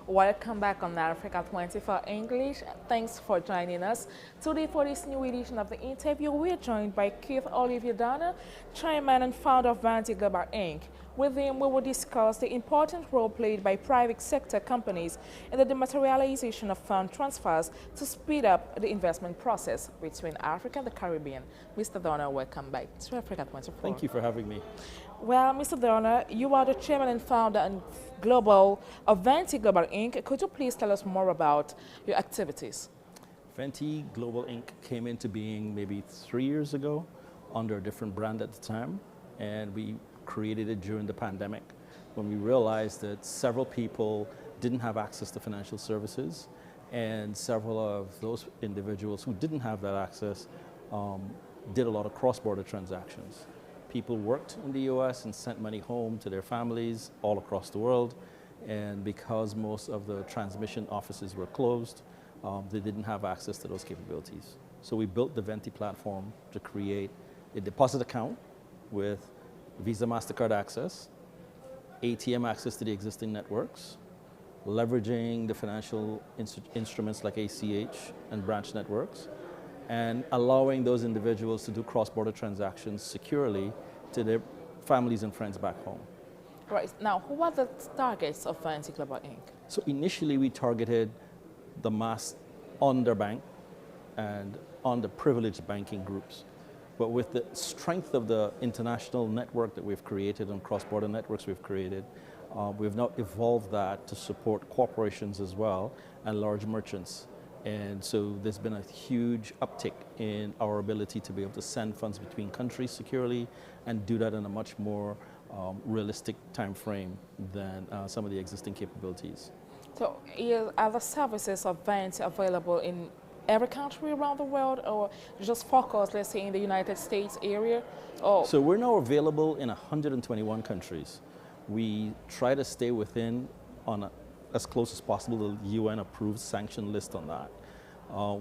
Welcome back on Africa 24 English. Thanks for joining us. Today for this new edition of the interview, we're joined by Keith Olivier Downer, Chairman and Founder of Venti Global Inc. With him, we will discuss the important role played by private sector companies in the dematerialization of fund transfers to speed up the investment process between Africa and the Caribbean. Mr. Downer, welcome back to Africa 24. Thank you for having me. Well, Mr. Downer, you are the chairman and founder and global of Venti Global Inc. Could you please tell us more about your activities? Venti Global Inc. came into being maybe 3 years ago under a different brand at the time, and we created it during the pandemic when we realized that several people didn't have access to financial services, and several of those individuals who didn't have that access did a lot of cross-border transactions. People worked in the US and sent money home to their families all across the world, and because most of the transmission offices were closed, they didn't have access to those capabilities. So we built the Venti platform to create a deposit account with Visa, MasterCard access, ATM access to the existing networks, leveraging the financial instruments like ACH and branch networks, and allowing those individuals to do cross-border transactions securely to their families and friends back home. Right. Now, who are the targets of Venti Global Inc.? So initially we targeted the mass underbanked and underprivileged banking groups. But with the strength of the international network that we've created and cross-border networks we've created, we've now evolved that to support corporations as well and large merchants. And so there's been a huge uptick in our ability to be able to send funds between countries securely and do that in a much more realistic time frame than some of the existing capabilities. So are the services of Venti available in every country around the world, or just focus, let's say, in the United States area? Or so we're now available in 121 countries. We try to stay within as close as possible the UN approved sanction list on that.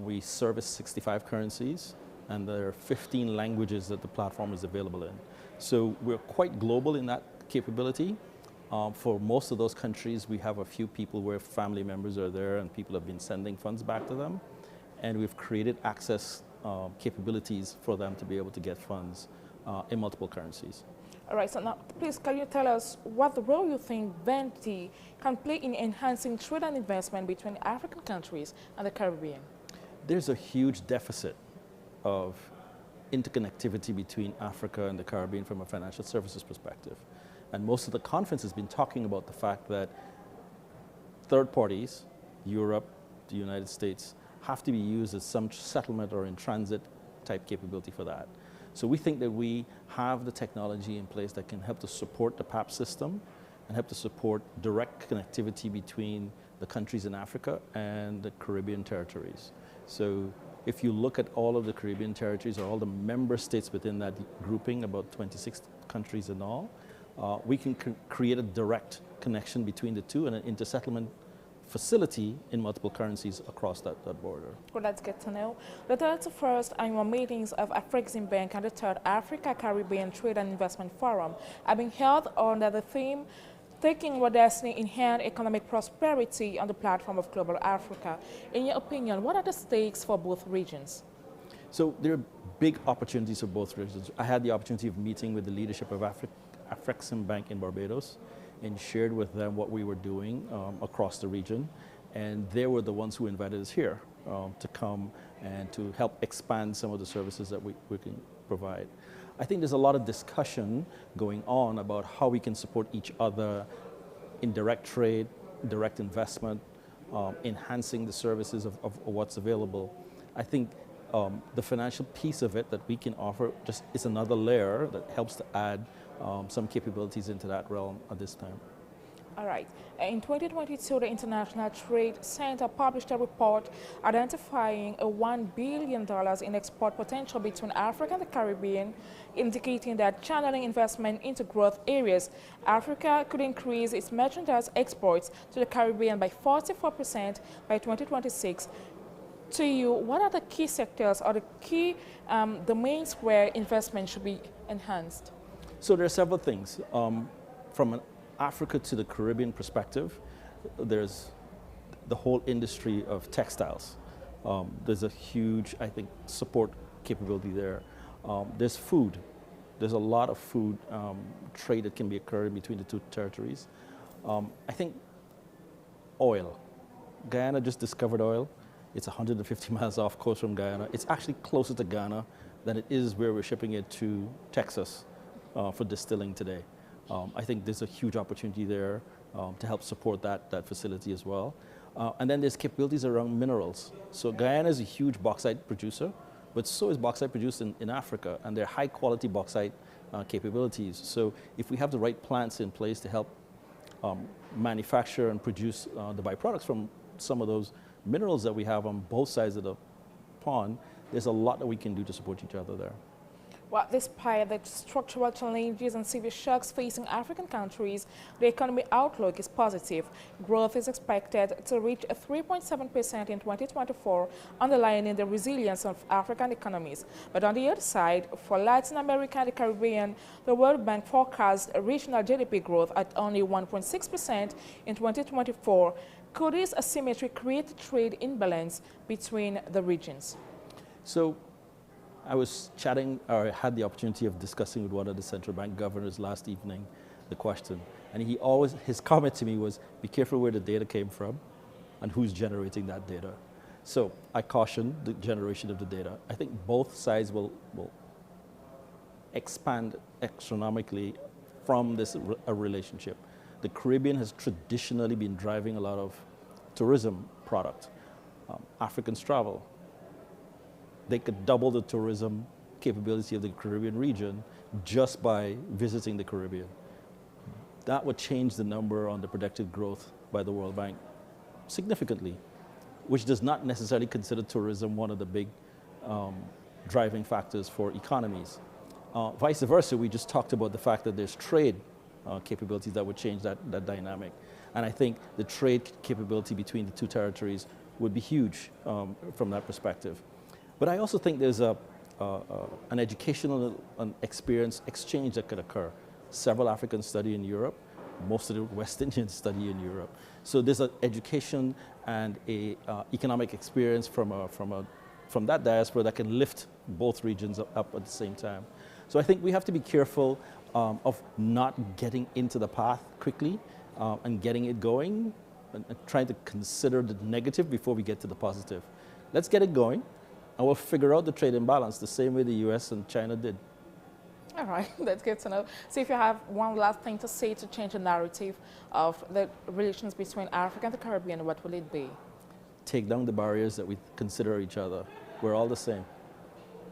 We service 65 currencies, and there are 15 languages that the platform is available in. So we're quite global in that capability. For most of those countries, we have a few people where family members are there and people have been sending funds back to them. And we've created access capabilities for them to be able to get funds in multiple currencies. all right, so now please can you tell us what role you think Venti can play in enhancing trade and investment between African countries and the Caribbean? There's a huge deficit of interconnectivity between Africa and the Caribbean from a financial services perspective. And most of the conference has been talking about the fact that third parties, Europe, the United States, have to be used as some settlement or in transit type capability for that. So we think that we have the technology in place that can help to support the PAP system and help to support direct connectivity between the countries in Africa and the Caribbean territories. So if you look at all of the Caribbean territories or all the member states within that grouping, about 26 countries in all, we can create a direct connection between the two and an intersettlement facility in multiple currencies across that border. Well, that's good to know. The 31st annual meetings of Afreximbank and the third Africa Caribbean Trade and Investment Forum are being held under the theme Taking Your Destiny in Hand, Economic Prosperity on the Platform of Global Africa. In your opinion, what are the stakes for both regions? So there are big opportunities for both regions. I had the opportunity of meeting with the leadership of Afreximbank in Barbados and shared with them what we were doing across the region. And they were the ones who invited us here to come and to help expand some of the services that we can provide. I think there's a lot of discussion going on about how we can support each other in direct trade, direct investment, enhancing the services of what's available. I think the financial piece of it that we can offer just is another layer that helps to add some capabilities into that realm at this time. All right. In 2022, the International Trade Center published a report identifying a $1 billion in export potential between Africa and the Caribbean, indicating that channeling investment into growth areas, Africa could increase its merchandise exports to the Caribbean by 44% by 2026. To you, what are the key sectors or the key domains where investment should be enhanced? So there are several things. From an Africa to the Caribbean perspective, there's the whole industry of textiles. There's a huge, I think, support capability there. There's food. There's a lot of food trade that can be occurring between the two territories. I think oil. Guyana just discovered oil. It's 150 miles off coast from Guyana. It's actually closer to Ghana than it is where we're shipping it to Texas for distilling today. I think there's a huge opportunity there to help support that facility as well. And then there's capabilities around minerals. So Guyana is a huge bauxite producer, but so is bauxite produced in Africa, and they're high quality bauxite capabilities. So if we have the right plants in place to help manufacture and produce the byproducts from some of those minerals that we have on both sides of the pond, there's a lot that we can do to support each other there. Well, despite the structural challenges and severe shocks facing African countries, the economic outlook is positive. Growth is expected to reach 3.7% in 2024, underlining the resilience of African economies. But on the other side, for Latin America and the Caribbean, the World Bank forecasts regional GDP growth at only 1.6% in 2024. Could this asymmetry create a trade imbalance between the regions? So, I was chatting, or I had the opportunity of discussing with one of the central bank governors last evening the question. And his comment to me was, be careful where the data came from and who's generating that data. So I caution the generation of the data. I think both sides will expand astronomically from this relationship. The Caribbean has traditionally been driving a lot of tourism product. Africans travel. They could double the tourism capability of the Caribbean region just by visiting the Caribbean. That would change the number on the projected growth by the World Bank significantly, which does not necessarily consider tourism one of the big driving factors for economies. Vice versa, we just talked about the fact that there's trade capabilities that would change that dynamic. And I think the trade capability between the two territories would be huge from that perspective. But I also think there's an educational experience exchange that could occur. Several Africans study in Europe. Most of the West Indians study in Europe. So there's an education and a economic experience from that diaspora that can lift both regions up at the same time. So I think we have to be careful of not getting into the path quickly and getting it going and trying to consider the negative before we get to the positive. Let's get it going. And we'll figure out the trade imbalance the same way the US and China did. All right, that's good to know. So if you have one last thing to say to change the narrative of the relations between Africa and the Caribbean, what will it be? Take down the barriers that we consider each other. We're all the same.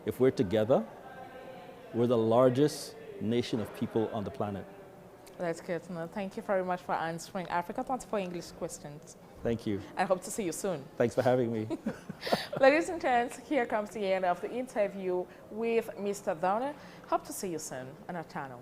If we're together, we're the largest nation of people on the planet. That's good to know. Thank you very much for answering Africa 24 English questions. Thank you. I hope to see you soon. Thanks for having me. Ladies and gents, here comes the end of the interview with Mr. Downer. Hope to see you soon on our channel.